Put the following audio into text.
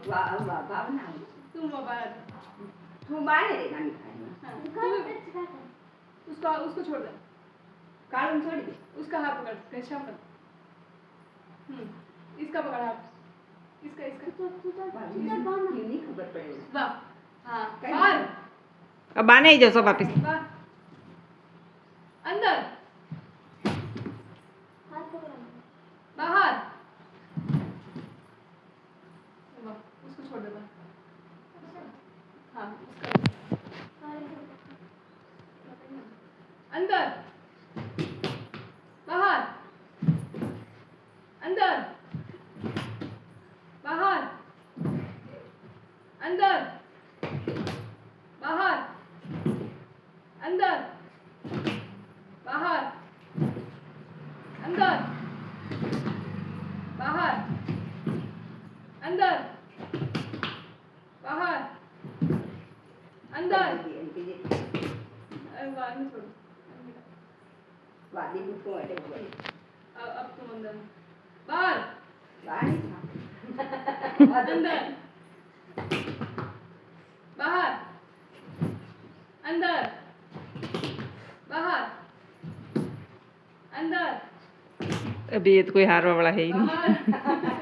भावना तुम बाहर तू बाहर रे नानी खाए उसका उसको छोड़ दे कालू छोड़ दे उसका हाथ पकड़ कैसा पकड़ इसका पकड़ हाथ इसका इसका नहीं खबर पड़ेगी वाह हाँ बाहर अब बाने ही जाओ सब वापिस वाह अंदर बाहर वाह उसको छोड़ दे हाँ उसका अंदर बाहर अंदर बाहर अंदर बाहर अंदर बाहर अंदर बाहर अंदर बाहर अंदर बाहर में छोड़ो वादी बुक को अटे हुए अब तुम अंदर बाहर बाहर अंदर बाहर अंदर बाहर अंदर अभी ये तो कोई हारवा वाला है ही नहीं बाहर